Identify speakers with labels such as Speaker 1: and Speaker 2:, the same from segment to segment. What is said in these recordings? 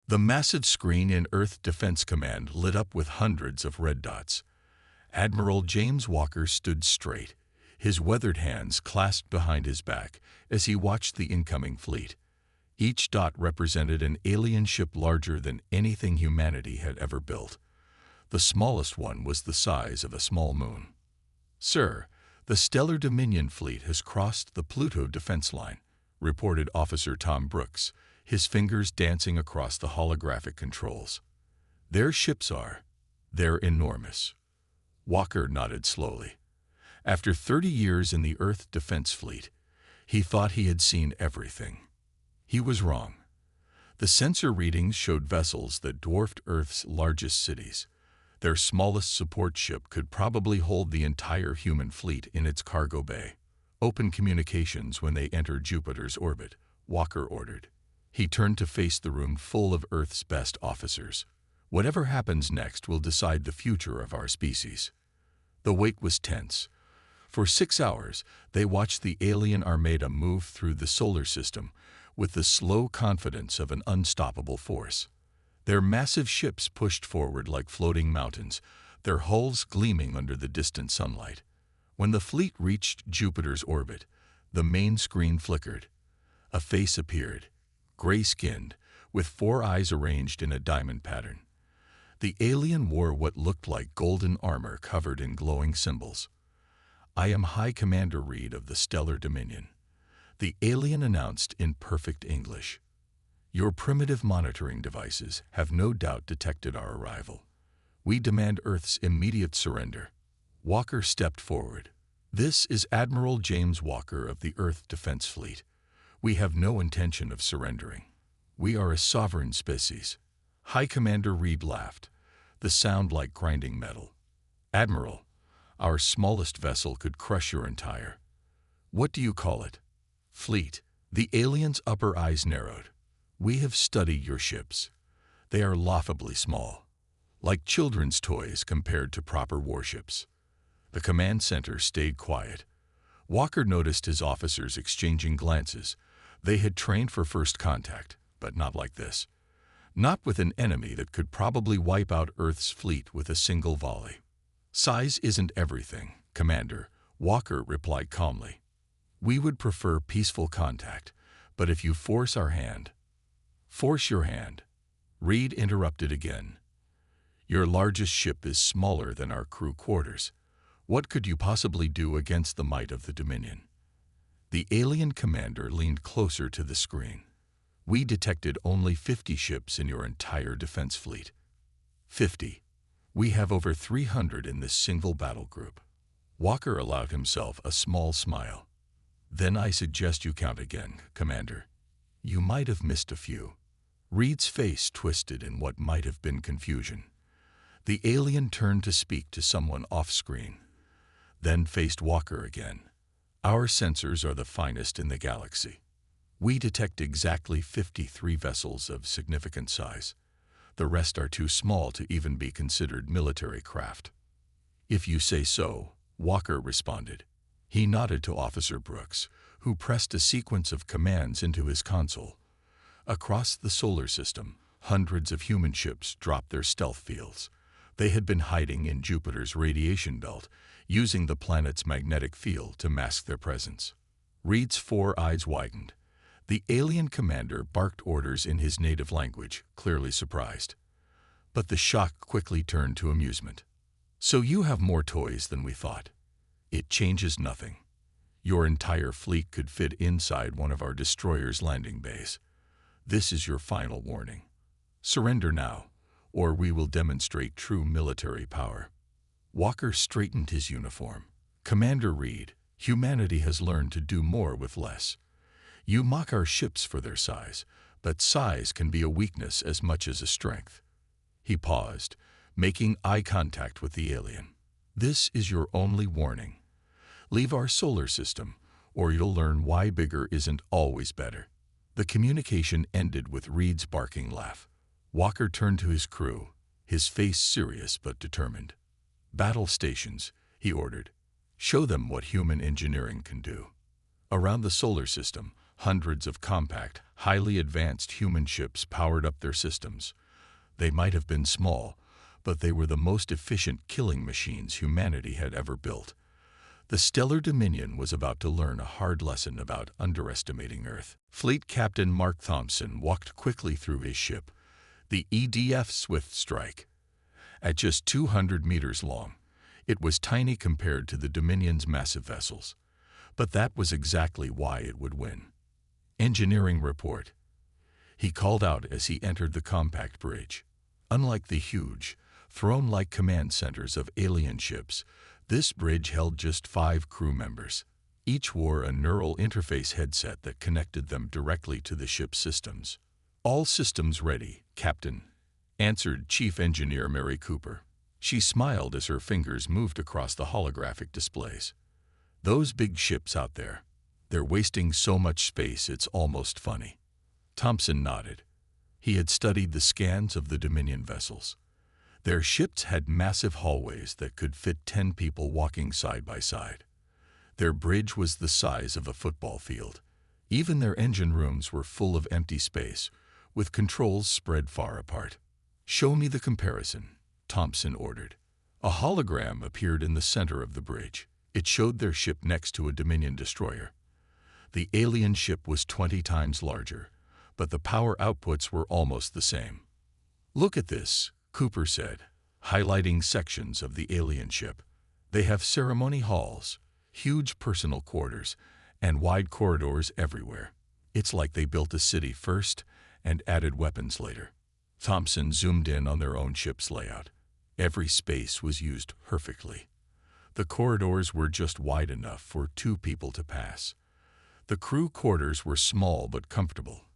Speaker 1: The massive screen in Earth Defense Command lit up with hundreds of red dots. Admiral James Walker stood straight, his weathered hands clasped behind his back as he watched the incoming fleet. Each dot represented an alien ship larger than anything humanity had ever built. The smallest one was the size of a small moon. "Sir, the Stellar Dominion fleet has crossed the Pluto defense line," reported Officer Tom Brooks, his fingers dancing across the holographic controls. "Their ships are. They're enormous." Walker nodded slowly. After 30 years in the Earth Defense Fleet, he thought he had seen everything. He was wrong. The sensor readings showed vessels that dwarfed Earth's largest cities. Their smallest support ship could probably hold the entire human fleet in its cargo bay. "Open communications when they enter Jupiter's orbit," Walker ordered. He turned to face the room full of Earth's best officers. "Whatever happens next will decide the future of our species." The wait was tense. For 6 hours, they watched the alien armada move through the solar system with the slow confidence of an unstoppable force. Their massive ships pushed forward like floating mountains, their hulls gleaming under the distant sunlight. When the fleet reached Jupiter's orbit, the main screen flickered. A face appeared, gray-skinned, with 4 eyes arranged in a diamond pattern. The alien wore what looked like golden armor covered in glowing symbols. "I am High Commander Reed of the Stellar Dominion," the alien announced in perfect English. "Your primitive monitoring devices have no doubt detected our arrival. We demand Earth's immediate surrender." Walker stepped forward. "This is Admiral James Walker of the Earth Defense Fleet. We have no intention of surrendering. We are a sovereign species." High Commander Reed laughed, the sound like grinding metal. "Admiral, our smallest vessel could crush your entire— what do you call it? Fleet." The alien's upper eyes narrowed. "We have studied your ships. They are laughably small, like children's toys compared to proper warships." The command center stayed quiet. Walker noticed his officers exchanging glances. They had trained for first contact, but not like this. Not with an enemy that could probably wipe out Earth's fleet with a single volley. "Size isn't everything, Commander," Walker replied calmly. "We would prefer peaceful contact, but if you force our hand—" "Force your hand," Reed interrupted again. "Your largest ship is smaller than our crew quarters. What could you possibly do against the might of the Dominion?" The alien commander leaned closer to the screen. "We detected only 50 ships in your entire defense fleet." 50. "We have over 300 in this single battle group." Walker allowed himself a small smile. "Then I suggest you count again, Commander. You might have missed a few." Reed's face twisted in what might have been confusion. The alien turned to speak to someone off-screen, then faced Walker again. "Our sensors are the finest in the galaxy. We detect exactly 53 vessels of significant size. The rest are too small to even be considered military craft." "If you say so," Walker responded. He nodded to Officer Brooks, who pressed a sequence of commands into his console. Across the solar system, hundreds of human ships dropped their stealth fields. They had been hiding in Jupiter's radiation belt, using the planet's magnetic field to mask their presence. Reed's 4 eyes widened. The alien commander barked orders in his native language, clearly surprised. But the shock quickly turned to amusement. "So you have more toys than we thought. It changes nothing. Your entire fleet could fit inside one of our destroyers' landing bays. This is your final warning. Surrender now, or we will demonstrate true military power." Walker straightened his uniform. "Commander Reed, humanity has learned to do more with less. You mock our ships for their size, but size can be a weakness as much as a strength." He paused, making eye contact with the alien. "This is your only warning. Leave our solar system, or you'll learn why bigger isn't always better." The communication ended with Reed's barking laugh. Walker turned to his crew, his face serious but determined. "Battle stations," he ordered. "Show them what human engineering can do." Around the solar system, Hundreds of compact, highly advanced human ships powered up their systems. They might have been small, but they were the most efficient killing machines humanity had ever built. The Stellar Dominion was about to learn a hard lesson about underestimating Earth. Fleet Captain Mark Thompson walked quickly through his ship, the EDF Swift Strike. At just 200 meters long, it was tiny compared to the Dominion's massive vessels. But that was exactly why it would win. Engineering report, he called out as he entered the compact bridge. Unlike the huge, throne-like command centers of alien ships, this bridge held just 5 crew members. Each wore a neural interface headset that connected them directly to the ship's systems. "All systems ready, Captain," answered Chief Engineer Mary Cooper. She smiled as her fingers moved across the holographic displays. "Those big ships out there, they're wasting so much space it's almost funny." Thompson nodded. He had studied the scans of the Dominion vessels. Their ships had massive hallways that could fit 10 people walking side by side. Their bridge was the size of a football field. Even their engine rooms were full of empty space, with controls spread far apart. "Show me the comparison," Thompson ordered. A hologram appeared in the center of the bridge. It showed their ship next to a Dominion destroyer. The alien ship was 20 times larger, but the power outputs were almost the same. "Look at this," Cooper said, highlighting sections of the alien ship. "They have ceremony halls, huge personal quarters, and wide corridors everywhere. It's like they built a city first and added weapons later." Thompson zoomed in on their own ship's layout. Every space was used perfectly. The corridors were just wide enough for 2 people to pass. The crew quarters were small but comfortable.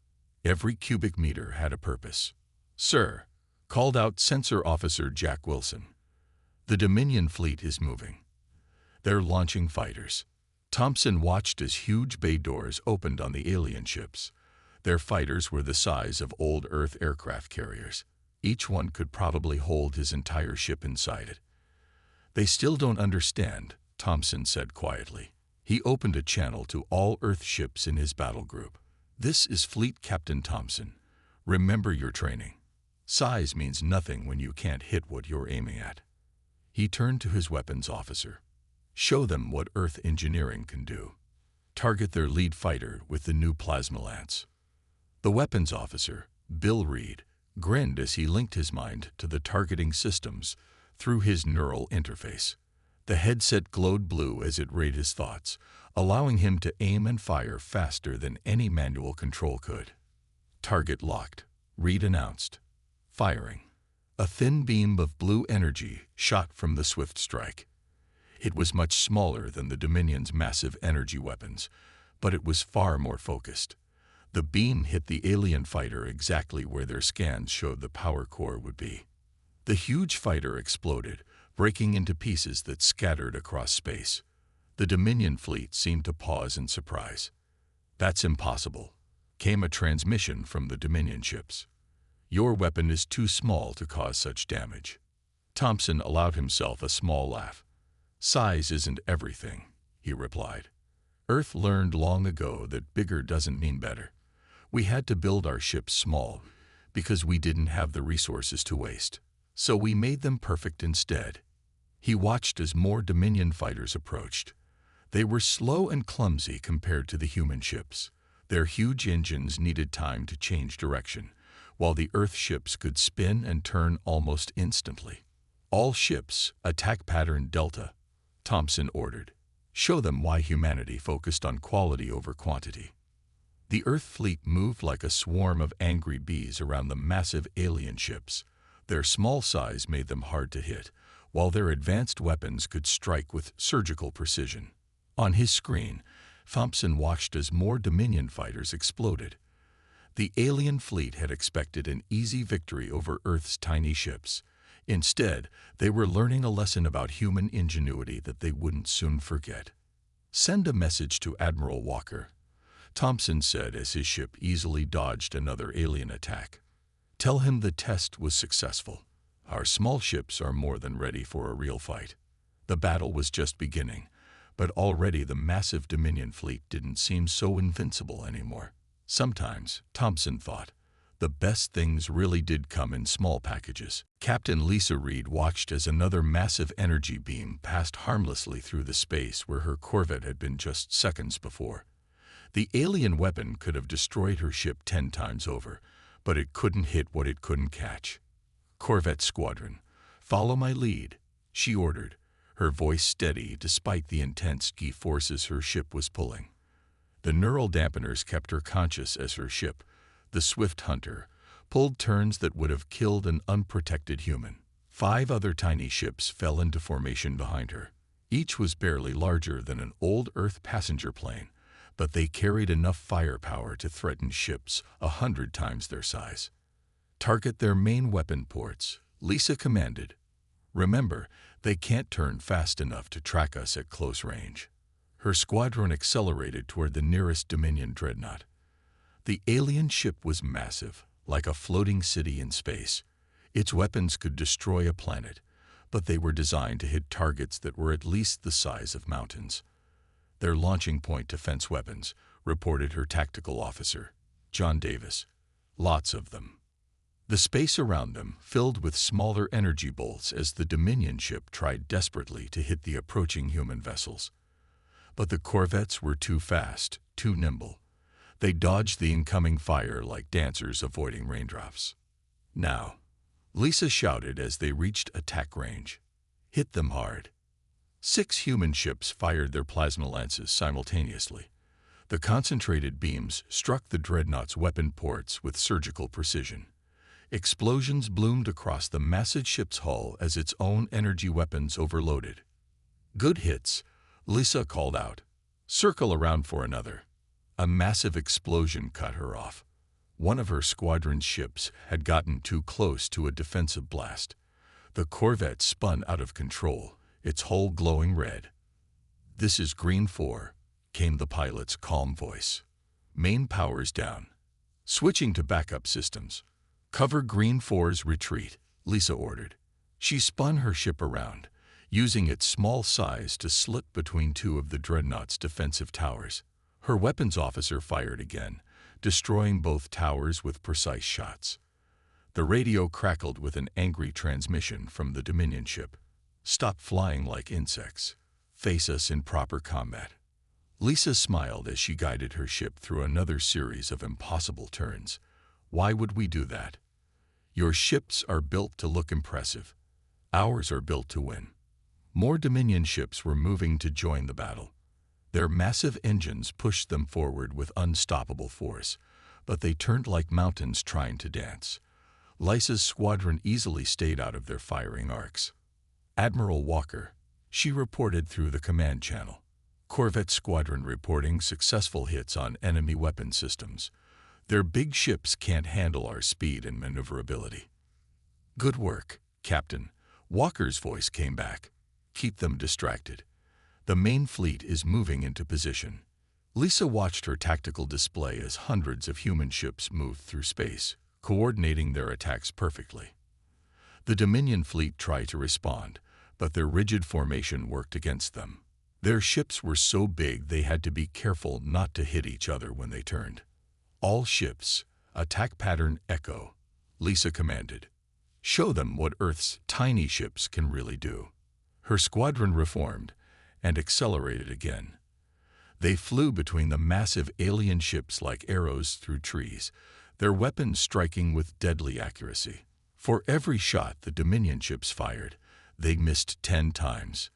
Speaker 1: Every cubic meter had a purpose. "Sir," called out Sensor Officer Jack Wilson, "the Dominion fleet is moving. They're launching fighters." Thompson watched as huge bay doors opened on the alien ships. Their fighters were the size of old Earth aircraft carriers. Each one could probably hold his entire ship inside it. "They still don't understand," Thompson said quietly. He opened a channel to all Earth ships in his battle group. "This is Fleet Captain Thompson. Remember your training. Size means nothing when you can't hit what you're aiming at." He turned to his weapons officer. "Show them what Earth engineering can do. Target their lead fighter with the new plasma lance." The weapons officer, Bill Reed, grinned as he linked his mind to the targeting systems through his neural interface. The headset glowed blue as it read his thoughts, allowing him to aim and fire faster than any manual control could. "Target locked," Reed announced. Firing. A thin beam of blue energy shot from the Swift Strike. It was much smaller than the Dominion's massive energy weapons, but it was far more focused. The beam hit the alien fighter exactly where their scans showed the power core would be. The huge fighter exploded, breaking into pieces that scattered across space. The Dominion fleet seemed to pause in surprise. "That's impossible," came a transmission from the Dominion ships. "Your weapon is too small to cause such damage." Thompson allowed himself a small laugh. "Size isn't everything," he replied. "Earth learned long ago that bigger doesn't mean better. We had to build our ships small because we didn't have the resources to waste. So we made them perfect instead." He watched as more Dominion fighters approached. They were slow and clumsy compared to the human ships. Their huge engines needed time to change direction, while the Earth ships could spin and turn almost instantly. "All ships, attack pattern Delta," Thompson ordered. "Show them why humanity focused on quality over quantity." The Earth fleet moved like a swarm of angry bees around the massive alien ships. Their small size made them hard to hit, while their advanced weapons could strike with surgical precision. On his screen, Thompson watched as more Dominion fighters exploded. The alien fleet had expected an easy victory over Earth's tiny ships. Instead, they were learning a lesson about human ingenuity that they wouldn't soon forget. "Send a message to Admiral Walker," Thompson said as his ship easily dodged another alien attack. "Tell him the test was successful. Our small ships are more than ready for a real fight." The battle was just beginning, But already the massive Dominion fleet didn't seem so invincible anymore. Sometimes, Thompson thought, the best things really did come in small packages. Captain Lisa Reed watched as another massive energy beam passed harmlessly through the space where her corvette had been just seconds before. The alien weapon could have destroyed her ship 10 times over, but it couldn't hit what it couldn't catch. "Corvette Squadron, follow my lead," she ordered, her voice steady despite the intense G-forces her ship was pulling. The neural dampeners kept her conscious as her ship, the Swift Hunter, pulled turns that would have killed an unprotected human. 5 other tiny ships fell into formation behind her. Each was barely larger than an old Earth passenger plane, but they carried enough firepower to threaten ships 100 times their size. "Target their main weapon ports," Lisa commanded. "Remember, they can't turn fast enough to track us at close range." Her squadron accelerated toward the nearest Dominion dreadnought. The alien ship was massive, like a floating city in space. Its weapons could destroy a planet, but they were designed to hit targets that were at least the size of mountains. "Their launching point defense weapons," reported her tactical officer, John Davis. "Lots of them." The space around them filled with smaller energy bolts as the Dominion ship tried desperately to hit the approaching human vessels. But the corvettes were too fast, too nimble. They dodged the incoming fire like dancers avoiding raindrops. "Now," Lisa shouted as they reached attack range. "Hit them hard." 6 human ships fired their plasma lances simultaneously. The concentrated beams struck the dreadnought's weapon ports with surgical precision. Explosions bloomed across the massive ship's hull as its own energy weapons overloaded. "Good hits," Lisa called out. "Circle around for another." A massive explosion cut her off. One of her squadron's ships had gotten too close to a defensive blast. The corvette spun out of control, its hull glowing red. "This is Green 4, came the pilot's calm voice. "Main powers down. Switching to backup systems. Cover Green 4's retreat," Lisa ordered. She spun her ship around, using its small size to slip between 2 of the dreadnought's defensive towers. Her weapons officer fired again, destroying both towers with precise shots. The radio crackled with an angry transmission from the Dominion ship. "Stop flying like insects. Face us in proper combat." Lisa smiled as she guided her ship through another series of impossible turns. "Why would we do that? Your ships are built to look impressive. Ours are built to win." More Dominion ships were moving to join the battle. Their massive engines pushed them forward with unstoppable force, but they turned like mountains trying to dance. Lisa's squadron easily stayed out of their firing arcs. "Admiral Walker," she reported through the command channel. "Corvette Squadron reporting successful hits on enemy weapon systems. Their big ships can't handle our speed and maneuverability." "Good work, Captain," Walker's voice came back. "Keep them distracted. The main fleet is moving into position." Lisa watched her tactical display as hundreds of human ships moved through space, coordinating their attacks perfectly. The Dominion fleet tried to respond, but their rigid formation worked against them. Their ships were so big they had to be careful not to hit each other when they turned. "All ships, attack pattern Echo," Lisa commanded. "Show them what Earth's tiny ships can really do." Her squadron reformed and accelerated again. They flew between the massive alien ships like arrows through trees, their weapons striking with deadly accuracy. For every shot the Dominion ships fired, they missed 10 times.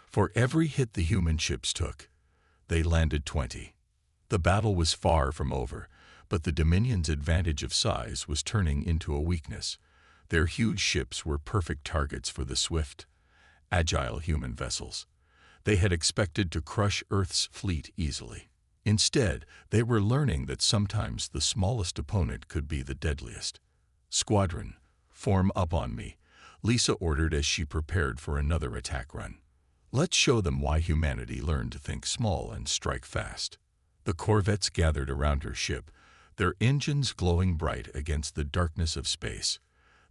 Speaker 1: For every hit the human ships took, they landed 20. The battle was far from over, but the Dominion's advantage of size was turning into a weakness. Their huge ships were perfect targets for the swift, agile human vessels. They had expected to crush Earth's fleet easily. Instead, they were learning that sometimes the smallest opponent could be the deadliest. "Squadron, form up on me," Lisa ordered as she prepared for another attack run. "Let's show them why humanity learned to think small and strike fast." The corvettes gathered around her ship, their engines glowing bright against the darkness of space.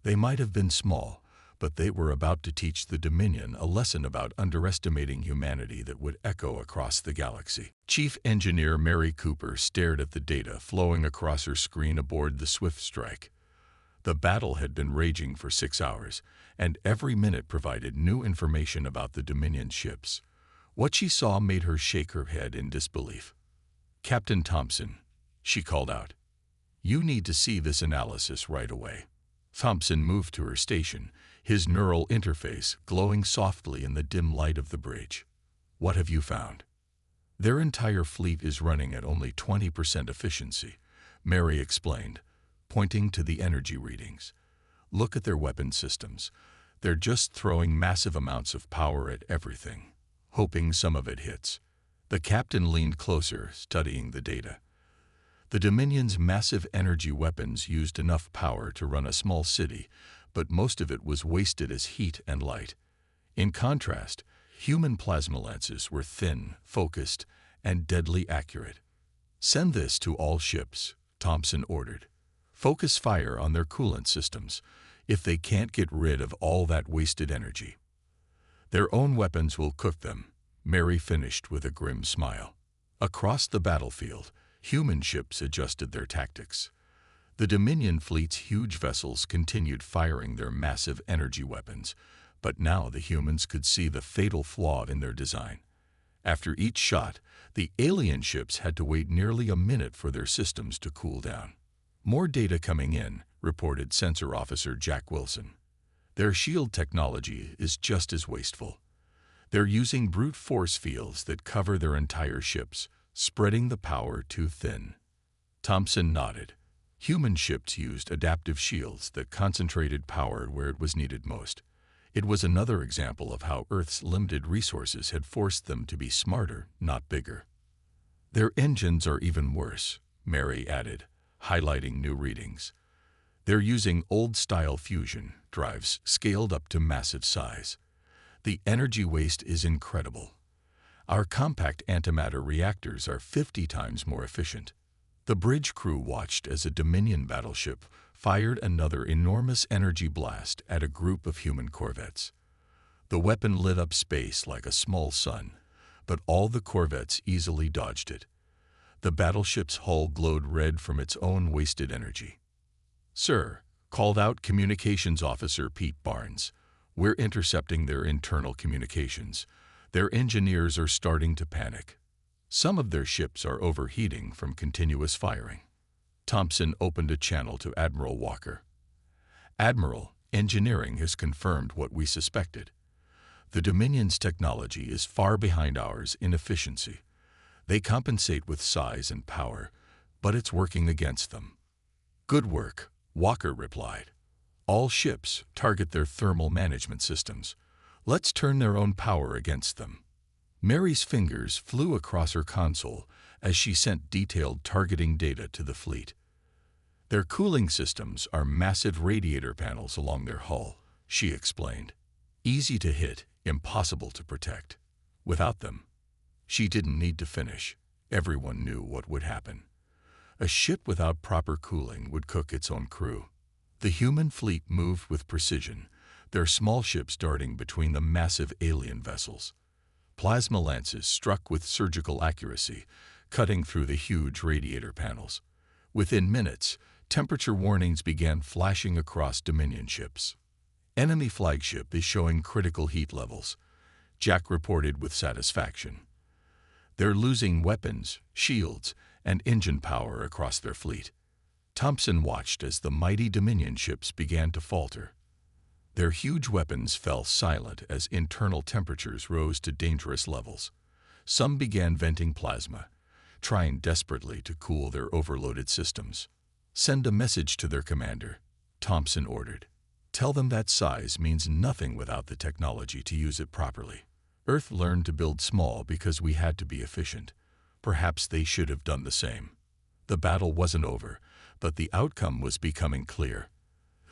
Speaker 1: They might have been small, but they were about to teach the Dominion a lesson about underestimating humanity that would echo across the galaxy. Chief Engineer Mary Cooper stared at the data flowing across her screen aboard the Swift Strike. The battle had been raging for 6 hours, and every minute provided new information about the Dominion ships. What she saw made her shake her head in disbelief. "Captain Thompson," she called out, "you need to see this analysis right away." Thompson moved to her station, his neural interface glowing softly in the dim light of the bridge. "What have you found?" "Their entire fleet is running at only 20% efficiency," Mary explained, pointing to the energy readings. "Look at their weapon systems. They're just throwing massive amounts of power at everything, hoping some of it hits." The captain leaned closer, studying the data. The Dominion's massive energy weapons used enough power to run a small city, but most of it was wasted as heat and light. In contrast, human plasma lances were thin, focused, and deadly accurate. "Send this to all ships," Thompson ordered. "Focus fire on their coolant systems, if they can't get rid of all that wasted energy. Their own weapons will cook them," Mary finished with a grim smile. Across the battlefield, human ships adjusted their tactics. The Dominion fleet's huge vessels continued firing their massive energy weapons, but now the humans could see the fatal flaw in their design. After each shot, the alien ships had to wait nearly a minute for their systems to cool down. "More data coming in," reported Sensor Officer Jack Wilson. "Their shield technology is just as wasteful. They're using brute force fields that cover their entire ships, spreading the power too thin." Thompson nodded. Human ships used adaptive shields that concentrated power where it was needed most. It was another example of how Earth's limited resources had forced them to be smarter, not bigger. "Their engines are even worse," Mary added, highlighting new readings. "They're using old-style fusion drives scaled up to massive size. The energy waste is incredible. Our compact antimatter reactors are 50 times more efficient." The bridge crew watched as a Dominion battleship fired another enormous energy blast at a group of human corvettes. The weapon lit up space like a small sun, but all the corvettes easily dodged it. The battleship's hull glowed red from its own wasted energy. "Sir," called out Communications Officer Pete Barnes, "we're intercepting their internal communications. Their engineers are starting to panic. Some of their ships are overheating from continuous firing." Thompson opened a channel to Admiral Walker. "Admiral, engineering has confirmed what we suspected. The Dominion's technology is far behind ours in efficiency. They compensate with size and power, but it's working against them." "Good work," Walker replied. "All ships target their thermal management systems. Let's turn their own power against them." Mary's fingers flew across her console as she sent detailed targeting data to the fleet. "Their cooling systems are massive radiator panels along their hull," she explained. "Easy to hit, impossible to protect. Without them—" She didn't need to finish. Everyone knew what would happen. A ship without proper cooling would cook its own crew. The human fleet moved with precision, their small ships darting between the massive alien vessels. Plasma lances struck with surgical accuracy, cutting through the huge radiator panels. Within minutes, temperature warnings began flashing across Dominion ships. "Enemy flagship is showing critical heat levels," Jack reported with satisfaction. "They're losing weapons, shields, and engine power across their fleet." Thompson watched as the mighty Dominion ships began to falter. Their huge weapons fell silent as internal temperatures rose to dangerous levels. Some began venting plasma, trying desperately to cool their overloaded systems. "Send a message to their commander," Thompson ordered. "Tell them that size means nothing without the technology to use it properly. Earth learned to build small because we had to be efficient. Perhaps they should have done the same." The battle wasn't over, but the outcome was becoming clear.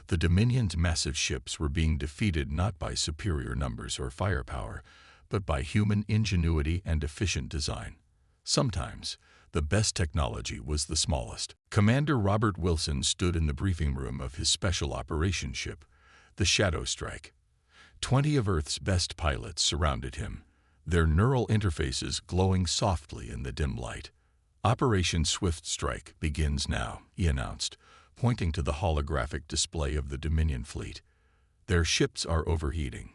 Speaker 1: The Dominion's massive ships were being defeated not by superior numbers or firepower, but by human ingenuity and efficient design. Sometimes, the best technology was the smallest. Commander Robert Wilson stood in the briefing room of his special operations ship, the Shadow Strike. 20 of Earth's best pilots surrounded him, their neural interfaces glowing softly in the dim light. Operation Swift Strike begins now, he announced, pointing to the holographic display of the Dominion fleet. Their ships are overheating.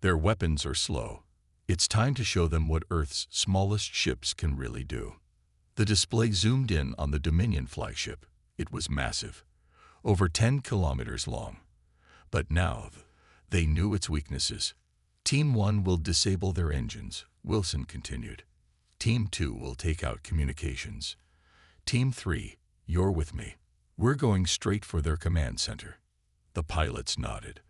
Speaker 1: Their weapons are slow. It's time to show them what Earth's smallest ships can really do. The display zoomed in on the Dominion flagship. It was massive, over 10 kilometers long. But now, they knew its weaknesses. Team 1 will disable their engines, Wilson continued. Team 2 will take out communications. Team 3, you're with me. We're going straight for their command center. The pilots nodded.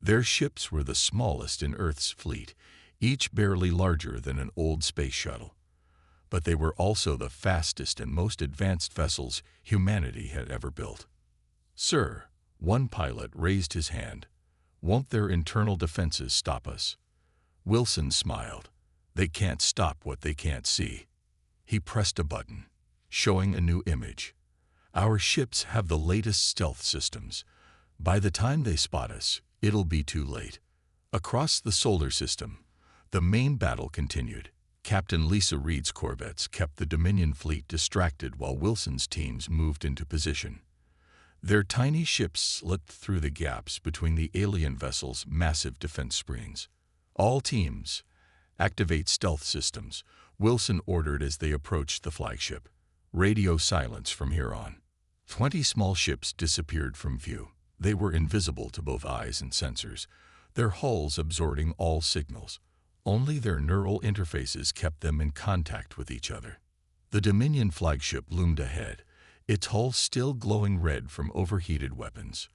Speaker 1: Their ships were the smallest in Earth's fleet, each barely larger than an old space shuttle. But they were also the fastest and most advanced vessels humanity had ever built. Sir, one pilot raised his hand. Won't their internal defenses stop us? Wilson smiled. They can't stop what they can't see. He pressed a button, showing a new image. Our ships have the latest stealth systems. By the time they spot us, it'll be too late. Across the solar system, the main battle continued. Captain Lisa Reed's corvettes kept the Dominion fleet distracted while Wilson's teams moved into position. Their tiny ships slipped through the gaps between the alien vessels' massive defense screens. All teams, activate stealth systems, Wilson ordered as they approached the flagship. Radio silence from here on. 20 small ships disappeared from view. They were invisible to both eyes and sensors, their hulls absorbing all signals. Only their neural interfaces kept them in contact with each other. The Dominion flagship loomed ahead, its hull still glowing red from overheated weapons.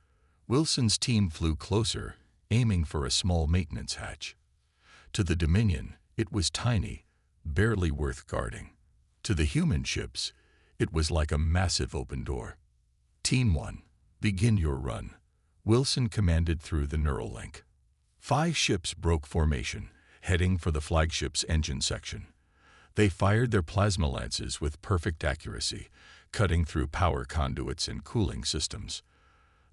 Speaker 1: Wilson's team flew closer, aiming for a small maintenance hatch. To the Dominion, it was tiny, barely worth guarding. To the human ships, it was like a massive open door. Team 1, begin your run, Wilson commanded through the neural link. 5 ships broke formation, heading for the flagship's engine section. They fired their plasma lances with perfect accuracy, cutting through power conduits and cooling systems.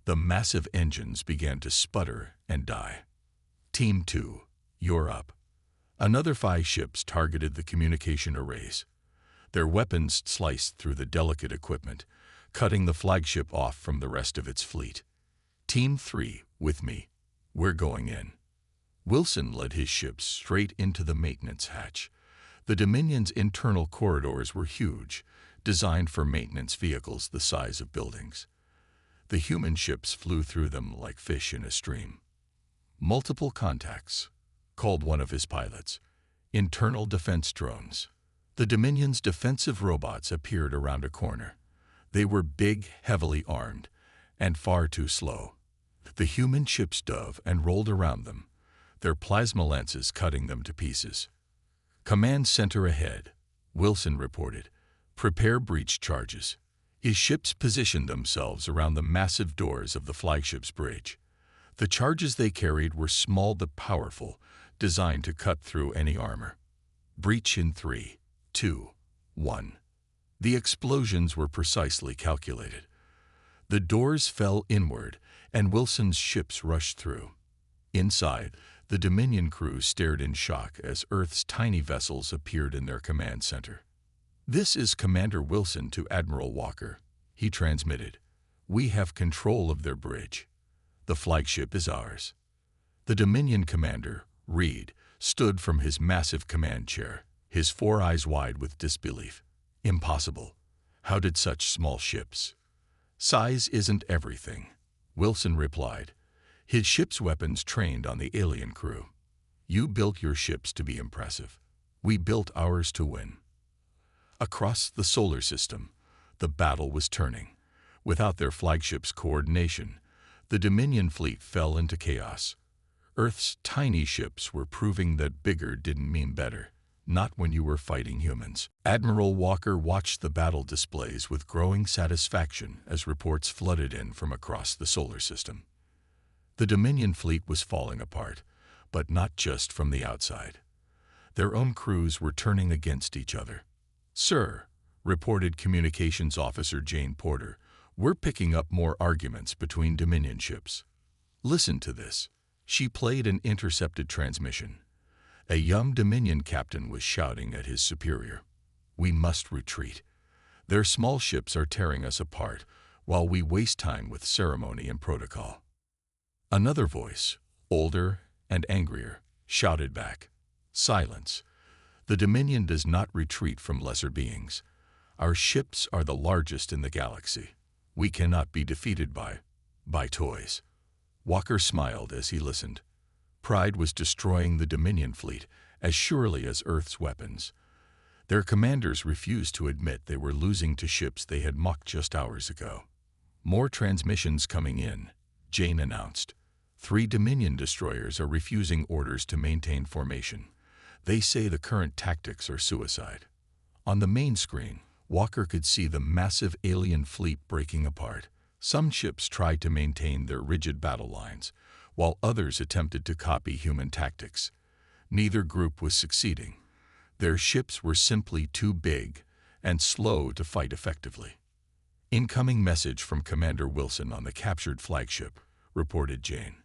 Speaker 1: The massive engines began to sputter and die. Team 2, you're up. Another 5 ships targeted the communication arrays. Their weapons sliced through the delicate equipment, cutting the flagship off from the rest of its fleet. Team 3, with me. We're going in. Wilson led his ships straight into the maintenance hatch. The Dominion's internal corridors were huge, designed for maintenance vehicles the size of buildings. The human ships flew through them like fish in a stream. Multiple contacts, called one of his pilots. Internal defense drones. The Dominion's defensive robots appeared around a corner. They were big, heavily armed, and far too slow. The human ships dove and rolled around them, their plasma lances cutting them to pieces. Command center ahead, Wilson reported. Prepare breach charges. His ships positioned themselves around the massive doors of the flagship's bridge. The charges they carried were small but powerful, designed to cut through any armor. Breach in 3, 2, 1. The explosions were precisely calculated. The doors fell inward, and Wilson's ships rushed through. Inside, the Dominion crew stared in shock as Earth's tiny vessels appeared in their command center. "This is Commander Wilson to Admiral Walker," he transmitted. "We have control of their bridge. The flagship is ours." The Dominion commander, Reed, stood from his massive command chair, his 4 eyes wide with disbelief. Impossible. How did such small ships? "Size isn't everything," Wilson replied. His ship's weapons trained on the alien crew. "You built your ships to be impressive. We built ours to win." Across the solar system, the battle was turning. Without their flagship's coordination, the Dominion fleet fell into chaos. Earth's tiny ships were proving that bigger didn't mean better, not when you were fighting humans. Admiral Walker watched the battle displays with growing satisfaction as reports flooded in from across the solar system. The Dominion fleet was falling apart, but not just from the outside. Their own crews were turning against each other. "Sir," reported Communications Officer Jane Porter, "we're picking up more arguments between Dominion ships." "Listen to this," She played an intercepted transmission. A young Dominion captain was shouting at his superior. "We must retreat. Their small ships are tearing us apart, while we waste time with ceremony and protocol." Another voice, older and angrier, shouted back, "Silence. The Dominion does not retreat from lesser beings. Our ships are the largest in the galaxy. We cannot be defeated by toys." Walker smiled as he listened. Pride was destroying the Dominion fleet as surely as Earth's weapons. Their commanders refused to admit they were losing to ships they had mocked just hours ago. "More transmissions coming in," Jane announced. 3 Dominion destroyers are refusing orders to maintain formation. They say the current tactics are suicide. On the main screen, Walker could see the massive alien fleet breaking apart. Some ships tried to maintain their rigid battle lines, while others attempted to copy human tactics. Neither group was succeeding. Their ships were simply too big and slow to fight effectively. "Incoming message from Commander Wilson on the captured flagship," reported Jane.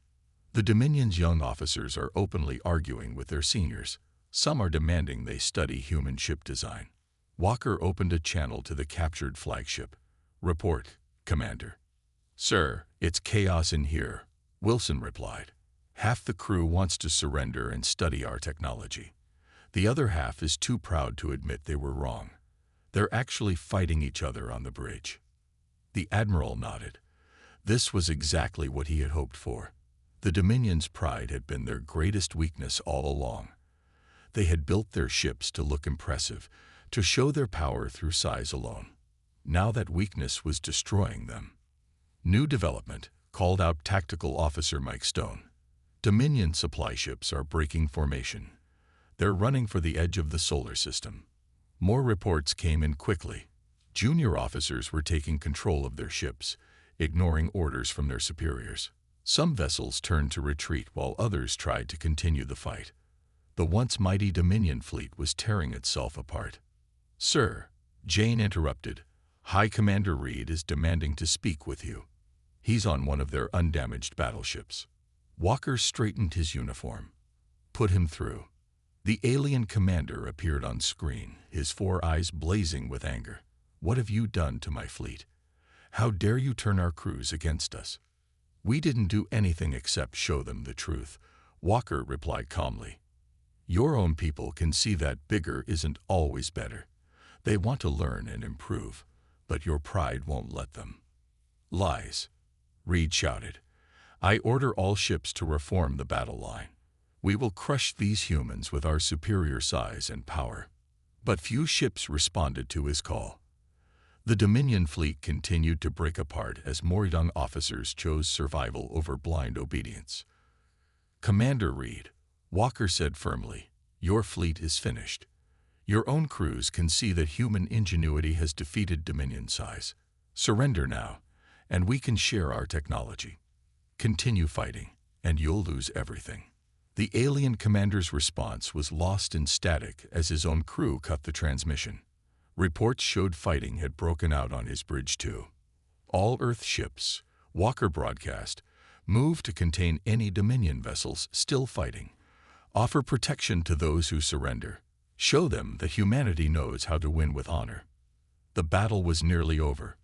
Speaker 1: "The Dominion's young officers are openly arguing with their seniors. Some are demanding they study human ship design." Walker opened a channel to the captured flagship. "Report, Commander." "Sir, it's chaos in here," Wilson replied. "Half the crew wants to surrender and study our technology. The other half is too proud to admit they were wrong. They're actually fighting each other on the bridge." The Admiral nodded. This was exactly what he had hoped for. The Dominion's pride had been their greatest weakness all along. They had built their ships to look impressive, to show their power through size alone. Now that weakness was destroying them. "New development," called out Tactical Officer Mike Stone. "Dominion supply ships are breaking formation. They're running for the edge of the solar system." More reports came in quickly. Junior officers were taking control of their ships, ignoring orders from their superiors. Some vessels turned to retreat while others tried to continue the fight. The once mighty Dominion fleet was tearing itself apart. "Sir," Jane interrupted, "High Commander Reed is demanding to speak with you. He's on one of their undamaged battleships." Walker straightened his uniform. "Put him through." The alien commander appeared on screen, his 4 eyes blazing with anger. "What have you done to my fleet? How dare you turn our crews against us?" "We didn't do anything except show them the truth," Walker replied calmly. "Your own people can see that bigger isn't always better. They want to learn and improve, but your pride won't let them." "Lies," Reed shouted. "I order all ships to reform the battle line. We will crush these humans with our superior size and power." But few ships responded to his call. The Dominion fleet continued to break apart as more young officers chose survival over blind obedience. "Commander Reed," Walker said firmly, "your fleet is finished. Your own crews can see that human ingenuity has defeated Dominion size. Surrender now, and we can share our technology. Continue fighting, and you'll lose everything." The alien commander's response was lost in static as his own crew cut the transmission. Reports showed fighting had broken out on his bridge too. "All Earth ships," Walker broadcast, "move to contain any Dominion vessels still fighting. Offer protection to those who surrender. Show them that humanity knows how to win with honor." The battle was nearly over.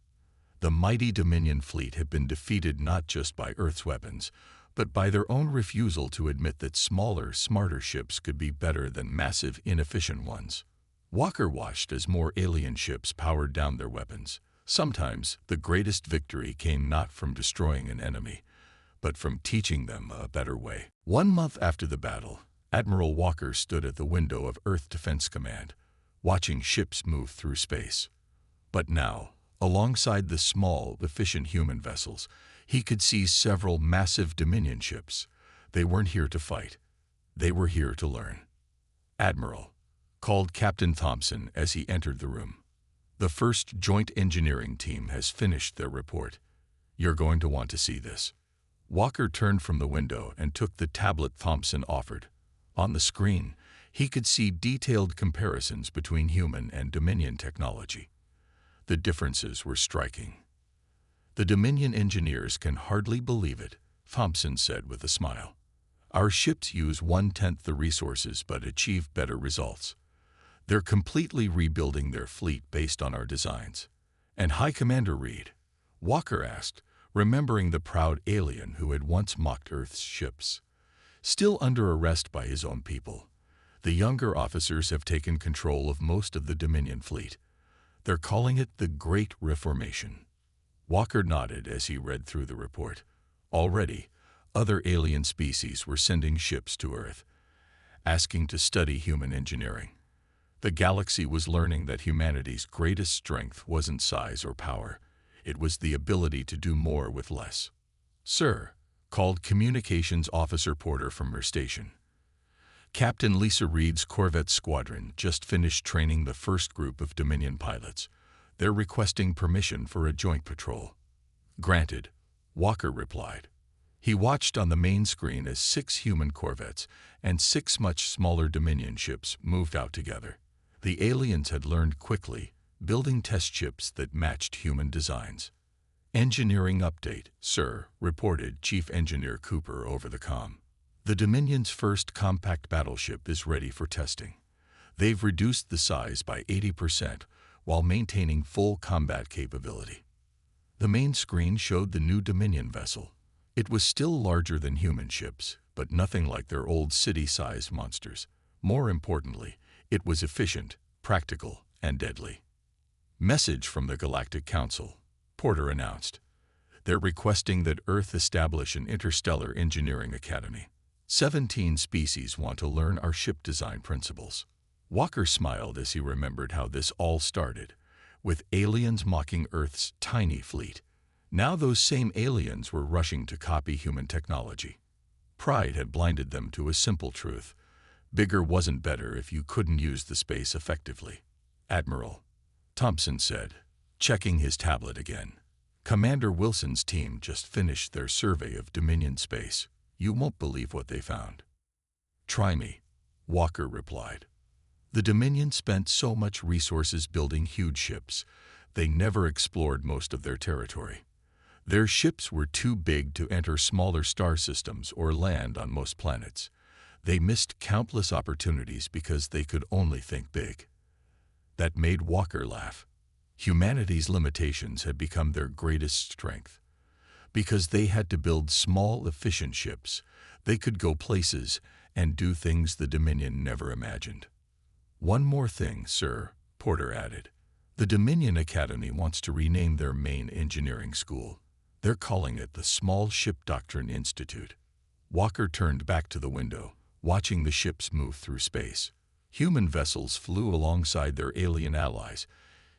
Speaker 1: The mighty Dominion fleet had been defeated not just by Earth's weapons, but by their own refusal to admit that smaller, smarter ships could be better than massive, inefficient ones. Walker watched as more alien ships powered down their weapons. Sometimes the greatest victory came not from destroying an enemy, but from teaching them a better way. 1 month after the battle, Admiral Walker stood at the window of Earth Defense Command, watching ships move through space. But now, alongside the small, efficient human vessels, he could see several massive Dominion ships. They weren't here to fight. They were here to learn. "Admiral," called Captain Thompson as he entered the room. "The first Joint Engineering Team has finished their report. You're going to want to see this." Walker turned from the window and took the tablet Thompson offered. On the screen, he could see detailed comparisons between human and Dominion technology. The differences were striking. "The Dominion engineers can hardly believe it," Thompson said with a smile. Our ships use 1/10 the resources but achieve better results. They're completely rebuilding their fleet based on our designs." "And High Commander Reed?" Walker asked, remembering the proud alien who had once mocked Earth's ships. Still under arrest by his own people, the younger officers have taken control of most of the Dominion fleet. They're calling it the Great Reformation. Walker nodded as he read through the report. Already, other alien species were sending ships to Earth, asking to study human engineering. The galaxy was learning that humanity's greatest strength wasn't size or power. It was the ability to do more with less. "Sir," called Communications Officer Porter from her station. "Captain Lisa Reed's Corvette Squadron just finished training the first group of Dominion pilots. They're requesting permission for a joint patrol." "Granted," Walker replied. He watched on the main screen as 6 human corvettes and 6 much smaller Dominion ships moved out together. The aliens had learned quickly, building test ships that matched human designs. "Engineering update, sir," reported Chief Engineer Cooper over the comm. "The Dominion's first compact battleship is ready for testing. They've reduced the size by 80% while maintaining full combat capability." The main screen showed the new Dominion vessel. It was still larger than human ships, but nothing like their old city-sized monsters. More importantly, it was efficient, practical, and deadly. "Message from the Galactic Council," Porter announced. "They're requesting that Earth establish an interstellar engineering academy. 17 species want to learn our ship design principles." Walker smiled as he remembered how this all started, with aliens mocking Earth's tiny fleet. Now those same aliens were rushing to copy human technology. Pride had blinded them to a simple truth: bigger wasn't better if you couldn't use the space effectively. "Admiral," Thompson said, checking his tablet again, "Commander Wilson's team just finished their survey of Dominion space. You won't believe what they found." "Try me," Walker replied. The Dominion spent so much resources building huge ships, they never explored most of their territory. Their ships were too big to enter smaller star systems or land on most planets. They missed countless opportunities because they could only think big. That made Walker laugh. Humanity's limitations had become their greatest strength. Because they had to build small, efficient ships, they could go places and do things the Dominion never imagined. "One more thing, sir," Porter added. "The Dominion Academy wants to rename their main engineering school. They're calling it the Small Ship Doctrine Institute." Walker turned back to the window, watching the ships move through space. Human vessels flew alongside their alien allies,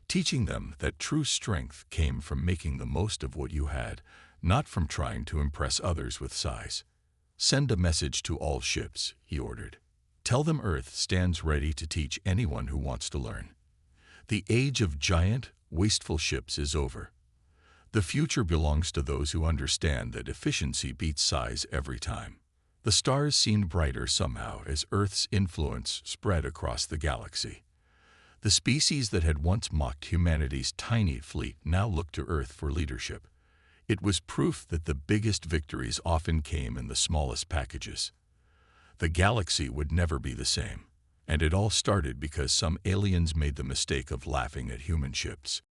Speaker 1: teaching them that true strength came from making the most of what you had, not from trying to impress others with size. "Send a message to all ships," he ordered. "Tell them Earth stands ready to teach anyone who wants to learn. The age of giant, wasteful ships is over. The future belongs to those who understand that efficiency beats size every time." The stars seemed brighter somehow as Earth's influence spread across the galaxy. The species that had once mocked humanity's tiny fleet now looked to Earth for leadership. It was proof that the biggest victories often came in the smallest packages. The galaxy would never be the same, and it all started because some aliens made the mistake of laughing at human ships.